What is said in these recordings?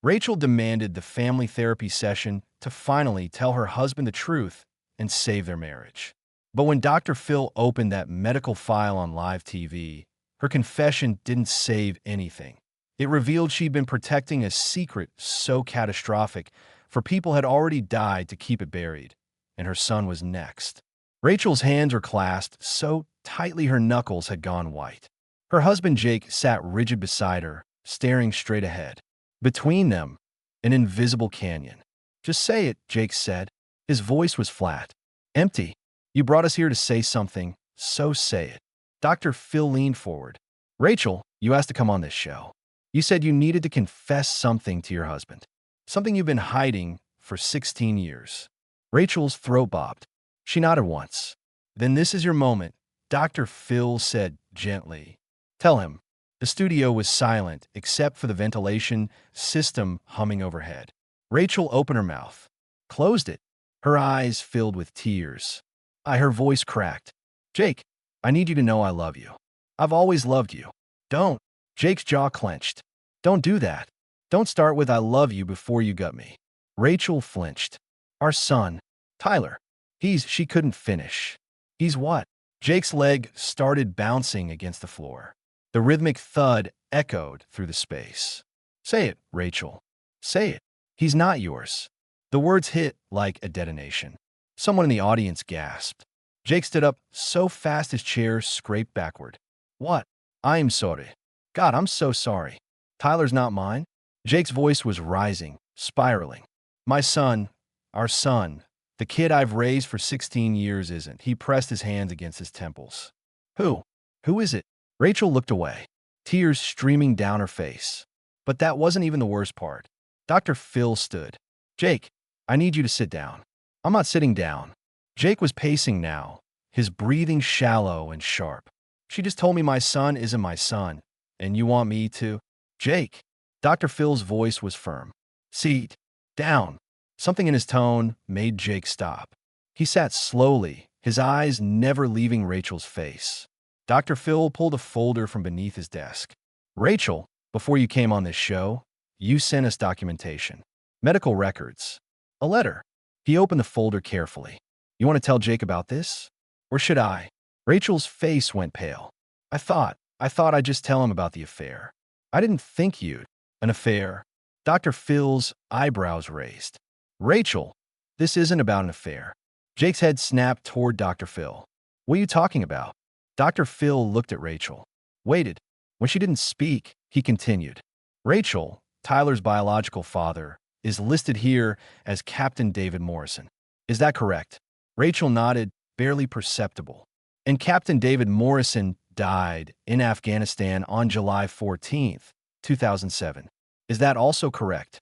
Rachel demanded the family therapy session to finally tell her husband the truth and save their marriage. But when Dr. Phil opened that medical file on live TV, her confession didn't save anything. It revealed she'd been protecting a secret so catastrophic for people had already died to keep it buried, and her son was next. Rachel's hands were clasped so tightly her knuckles had gone white. Her husband Jake sat rigid beside her, staring straight ahead. Between them, an invisible canyon. "Just say it," Jake said. His voice was flat. "Empty. You brought us here to say something, so say it." Dr. Phil leaned forward. "Rachel, you asked to come on this show. You said you needed to confess something to your husband. Something you've been hiding for 16 years. Rachel's throat bobbed. She nodded once. "Then this is your moment," Dr. Phil said gently. "Tell him." The studio was silent except for the ventilation system humming overhead. Rachel opened her mouth, closed it, her eyes filled with tears. Her voice cracked. "Jake, I need you to know I love you. I've always loved you. Don't." Jake's jaw clenched. "Don't do that. Don't start with 'I love you' before you got me." Rachel flinched. "Our son, Tyler. She couldn't finish. He's what?" Jake's leg started bouncing against the floor. The rhythmic thud echoed through the space. "Say it, Rachel. Say it. He's not yours." The words hit like a detonation. Someone in the audience gasped. Jake stood up so fast his chair scraped backward. "What? I'm sorry. God, I'm so sorry. Tyler's not mine?" Jake's voice was rising, spiraling. "My son, our son, the kid I've raised for 16 years isn't." He pressed his hands against his temples. "Who? Who is it?" Rachel looked away, tears streaming down her face. But that wasn't even the worst part. Dr. Phil stood. "Jake, I need you to sit down." "I'm not sitting down." Jake was pacing now, his breathing shallow and sharp. "She just told me my son isn't my son, and you want me to—" "Jake." Dr. Phil's voice was firm. "Sit down." Something in his tone made Jake stop. He sat slowly, his eyes never leaving Rachel's face. Dr. Phil pulled a folder from beneath his desk. "Rachel, before you came on this show, you sent us documentation. Medical records. A letter." He opened the folder carefully. "You want to tell Jake about this? Or should I?" Rachel's face went pale. I thought I'd just tell him about the affair. I didn't think you'd." "An affair?" Dr. Phil's eyebrows raised. "Rachel, this isn't about an affair." Jake's head snapped toward Dr. Phil. "What are you talking about?" Dr. Phil looked at Rachel, waited. When she didn't speak, he continued. "Rachel, Tyler's biological father, is listed here as Captain David Morrison. Is that correct?" Rachel nodded, barely perceptible. "And Captain David Morrison died in Afghanistan on July 14th, 2007. Is that also correct?"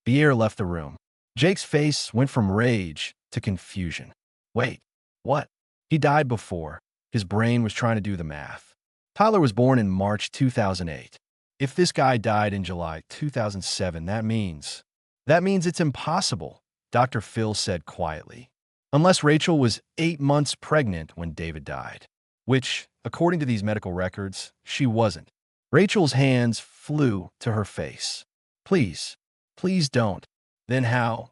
Pierre left the room. Jake's face went from rage to confusion. "Wait, what?" "He died before." His brain was trying to do the math. "Tyler was born in March 2008. If this guy died in July 2007, that means it's impossible," Dr. Phil said quietly. "Unless Rachel was 8 months pregnant when David died. Which, according to these medical records, she wasn't." Rachel's hands flew to her face. "Please, please don't." "Then how?"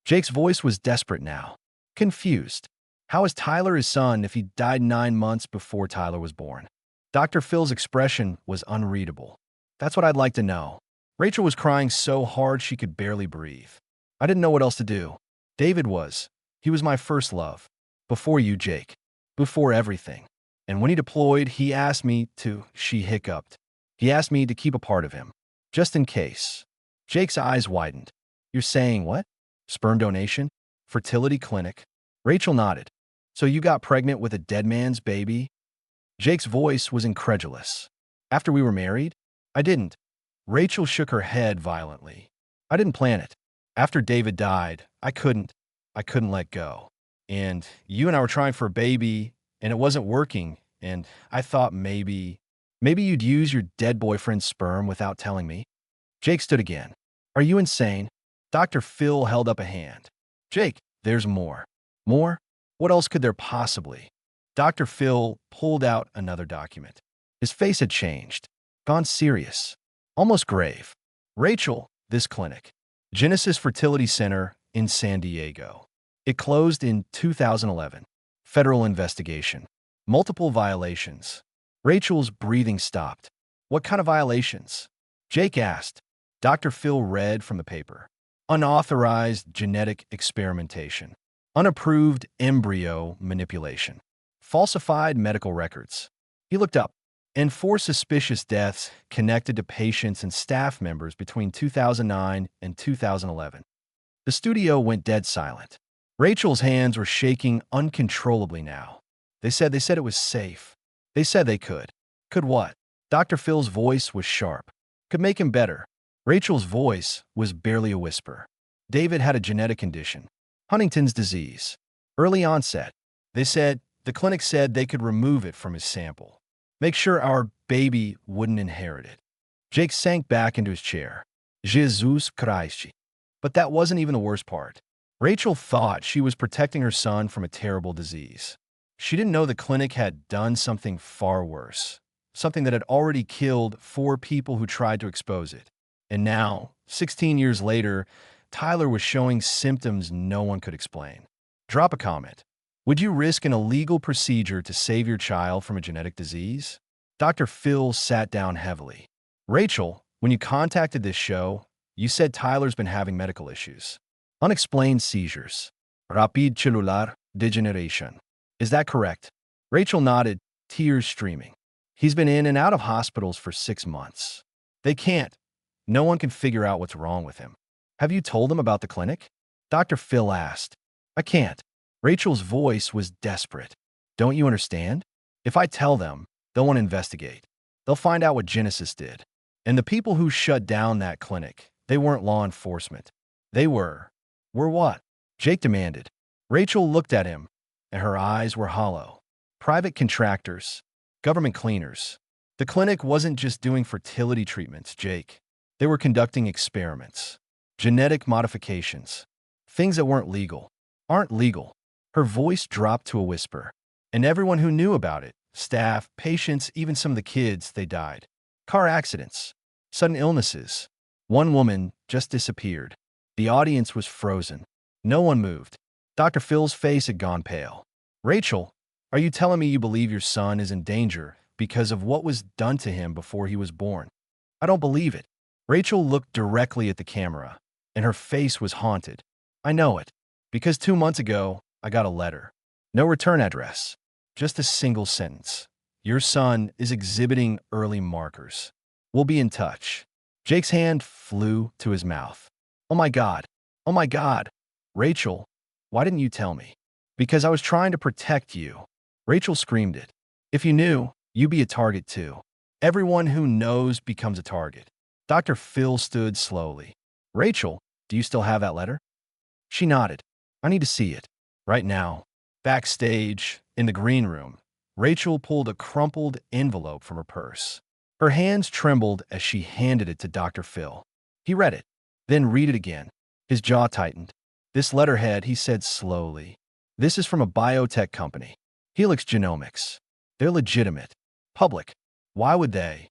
Jake's voice was desperate now, confused. "How is Tyler his son if he died 9 months before Tyler was born?" Dr. Phil's expression was unreadable. "That's what I'd like to know." Rachel was crying so hard she could barely breathe. "I didn't know what else to do. He was my first love. Before you, Jake. Before everything. And when he deployed, he asked me to," she hiccuped. "He asked me to keep a part of him. Just in case." Jake's eyes widened. "You're saying what? Sperm donation? Fertility clinic?" Rachel nodded. "So you got pregnant with a dead man's baby?" Jake's voice was incredulous. "After we were married? I didn't." Rachel shook her head violently. "I didn't plan it. After David died, I couldn't let go. And you and I were trying for a baby, and it wasn't working, and I thought maybe you'd use your dead boyfriend's sperm without telling me." Jake stood again. "Are you insane?" Dr. Phil held up a hand. "Jake, there's more." "More? What else could there possibly?" Dr. Phil pulled out another document. His face had changed, gone serious, almost grave. "Rachel, this clinic. Genesis Fertility Center in San Diego. It closed in 2011. Federal investigation. Multiple violations. Rachel's breathing stopped. What kind of violations? Jake asked. Dr. Phil read from the paper. Unauthorized genetic experimentation. Unapproved embryo manipulation. Falsified medical records. He looked up. And 4 suspicious deaths connected to patients and staff members between 2009 and 2011. The studio went dead silent. Rachel's hands were shaking uncontrollably now. They said it was safe. They said they could. Could what? Dr. Phil's voice was sharp. Could make him better. Rachel's voice was barely a whisper. David had a genetic condition. Huntington's disease. Early onset. The clinic said they could remove it from his sample. Make sure our baby wouldn't inherit it. Jake sank back into his chair. Jesus Christ. But that wasn't even the worst part. Rachel thought she was protecting her son from a terrible disease. She didn't know the clinic had done something far worse. Something that had already killed 4 people who tried to expose it. And now, 16 years later, Tyler was showing symptoms no one could explain. Drop a comment. Would you risk an illegal procedure to save your child from a genetic disease? Dr. Phil sat down heavily. Rachel, when you contacted this show, you said Tyler's been having medical issues. Unexplained seizures. Rapid cellular degeneration. Is that correct? Rachel nodded, tears streaming. He's been in and out of hospitals for 6 months. They can't. No one can figure out what's wrong with him. Have you told them about the clinic? Dr. Phil asked. I can't. Rachel's voice was desperate. Don't you understand? If I tell them, they'll want to investigate. They'll find out what Genesis did. And the people who shut down that clinic, they weren't law enforcement. They were what? Jake demanded. Rachel looked at him, and her eyes were hollow. Private contractors. Government cleaners. The clinic wasn't just doing fertility treatments, Jake. They were conducting experiments. Genetic modifications. Things that aren't legal. Her voice dropped to a whisper. And everyone who knew about it, staff, patients, even some of the kids, they died. Car accidents. Sudden illnesses. One woman just disappeared. The audience was frozen. No one moved. Dr. Phil's face had gone pale. Rachel, are you telling me you believe your son is in danger because of what was done to him before he was born? I don't believe it. Rachel looked directly at the camera, and her face was haunted. I know it. Because 2 months ago, I got a letter. No return address. Just a single sentence. Your son is exhibiting early markers. We'll be in touch. Jake's hand flew to his mouth. Oh my God. Oh my God. Rachel, why didn't you tell me? Because I was trying to protect you. Rachel screamed it. If you knew, you'd be a target too. Everyone who knows becomes a target. Dr. Phil stood slowly. Rachel, do you still have that letter? She nodded. I need to see it. Right now. Backstage, in the green room, Rachel pulled a crumpled envelope from her purse. Her hands trembled as she handed it to Dr. Phil. He read it, then read it again. His jaw tightened. This letterhead, he said slowly. This is from a biotech company. Helix Genomics. They're legitimate. Public. Why would they?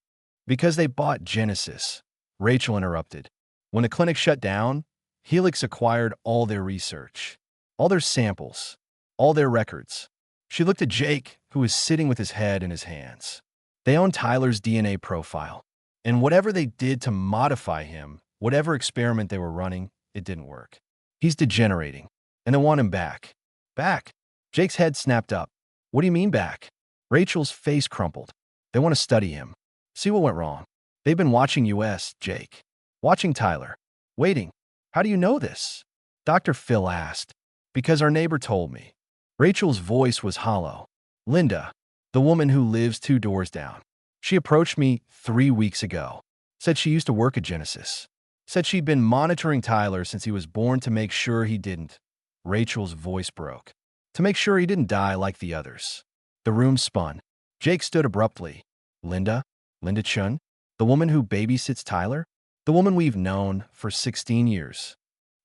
Because they bought Genesis. Rachel interrupted. When the clinic shut down, Helix acquired all their research, all their samples, all their records. She looked at Jake, who was sitting with his head in his hands. They owned Tyler's DNA profile, and whatever they did to modify him, whatever experiment they were running, it didn't work. He's degenerating, and they want him back. Back? Jake's head snapped up. What do you mean back? Rachel's face crumpled. They want to study him. See what went wrong. They've been watching US, Jake. Watching Tyler. Waiting. How do you know this? Dr. Phil asked. Because our neighbor told me. Rachel's voice was hollow. Linda, the woman who lives 2 doors down. She approached me 3 weeks ago. Said she used to work at Genesis. Said she'd been monitoring Tyler since he was born to make sure he didn't. Rachel's voice broke. To make sure he didn't die like the others. The room spun. Jake stood abruptly. Linda? Linda Chun? The woman who babysits Tyler? The woman we've known for 16 years.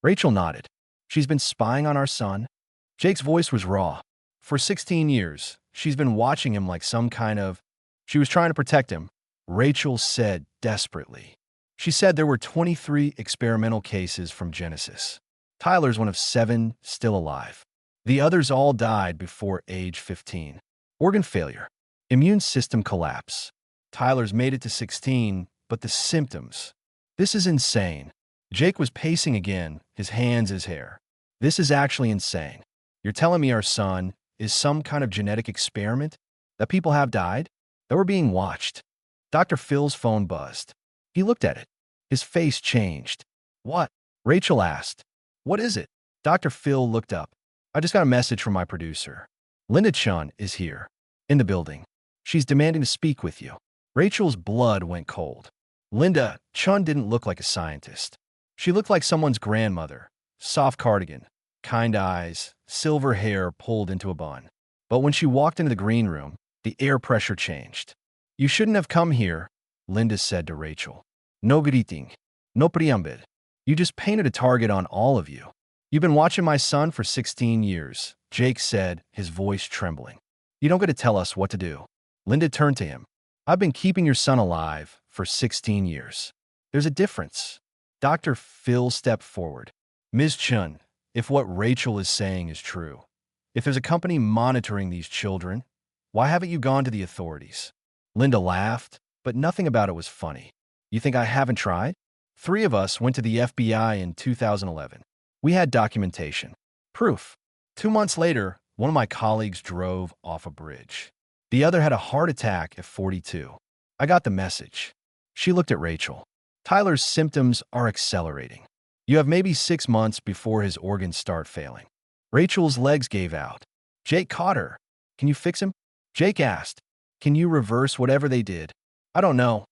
Rachel nodded. She's been spying on our son? Jake's voice was raw. For 16 years, she's been watching him like some kind of... She was trying to protect him. Rachel said desperately. She said there were 23 experimental cases from Genesis. Tyler's one of 7 still alive. The others all died before age 15. Organ failure. Immune system collapse. Tyler's made it to 16, but the symptoms. This is insane. Jake was pacing again, his hands his hair. This is actually insane. You're telling me our son is some kind of genetic experiment? That people have died? That we're being watched? Dr. Phil's phone buzzed. He looked at it. His face changed. What? Rachel asked. What is it? Dr. Phil looked up. I just got a message from my producer. Linda Chun is here. In the building. She's demanding to speak with you. Rachel's blood went cold. Linda Chun didn't look like a scientist. She looked like someone's grandmother. Soft cardigan, kind eyes, silver hair pulled into a bun. But when she walked into the green room, the air pressure changed. You shouldn't have come here, Linda said to Rachel. No greeting. No preambid. You just painted a target on all of you. You've been watching my son for 16 years, Jake said, his voice trembling. You don't get to tell us what to do. Linda turned to him. I've been keeping your son alive for 16 years. There's a difference. Dr. Phil stepped forward. Ms. Chun, if what Rachel is saying is true, if there's a company monitoring these children, why haven't you gone to the authorities? Linda laughed, but nothing about it was funny. You think I haven't tried? 3 of us went to the FBI in 2011. We had documentation. Proof. 2 months later, one of my colleagues drove off a bridge. The other had a heart attack at 42. I got the message. She looked at Rachel. Tyler's symptoms are accelerating. You have maybe 6 months before his organs start failing. Rachel's legs gave out. Jake caught her. Can you fix him? Jake asked. Can you reverse whatever they did? I don't know,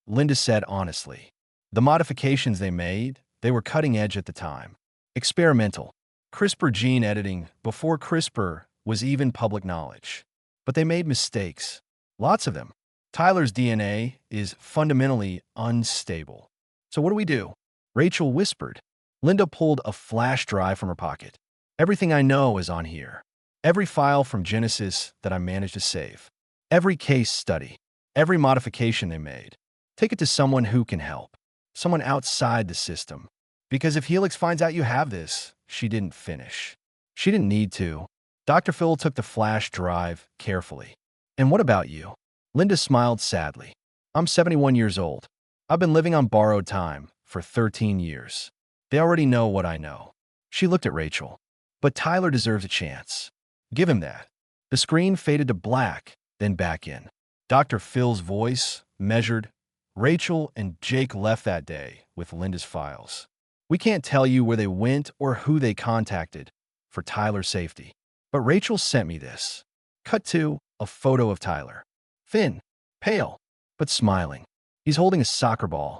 Linda said honestly. The modifications they made, they were cutting edge at the time. Experimental. CRISPR gene editing before CRISPR was even public knowledge. But they made mistakes. Lots of them. Tyler's DNA is fundamentally unstable. So what do we do? Rachel whispered. Linda pulled a flash drive from her pocket. Everything I know is on here. Every file from Genesis that I managed to save. Every case study. Every modification they made. Take it to someone who can help. Someone outside the system. Because if Helix finds out you have this, she didn't finish. She didn't need to. Dr. Phil took the flash drive carefully. And what about you? Linda smiled sadly. I'm 71 years old. I've been living on borrowed time for 13 years. They already know what I know. She looked at Rachel. But Tyler deserves a chance. Give him that. The screen faded to black, then back in. Dr. Phil's voice measured. Rachel and Jake left that day with Linda's files. We can't tell you where they went or who they contacted for Tyler's safety. But Rachel sent me this. Cut to a photo of Tyler. Thin, pale, but smiling. He's holding a soccer ball.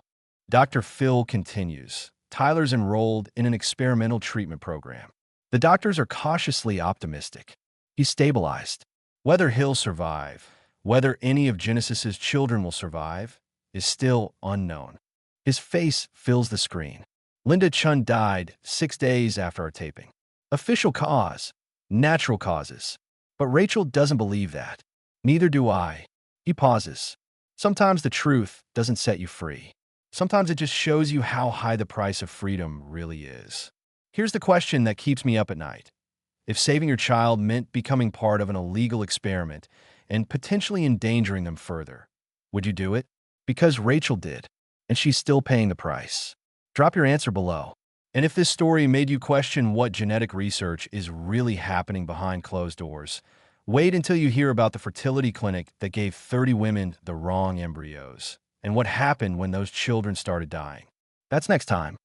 Dr. Phil continues. Tyler's enrolled in an experimental treatment program. The doctors are cautiously optimistic. He's stabilized. Whether he'll survive, whether any of Genesis's children will survive, is still unknown. His face fills the screen. Linda Chun died 6 days after our taping. Official cause. Natural causes. But Rachel doesn't believe that. Neither do I. He pauses. Sometimes the truth doesn't set you free. Sometimes it just shows you how high the price of freedom really is. Here's the question that keeps me up at night. If saving your child meant becoming part of an illegal experiment and potentially endangering them further, would you do it? Because Rachel did, and she's still paying the price. Drop your answer below. And if this story made you question what genetic research is really happening behind closed doors, wait until you hear about the fertility clinic that gave 30 women the wrong embryos and what happened when those children started dying. That's next time.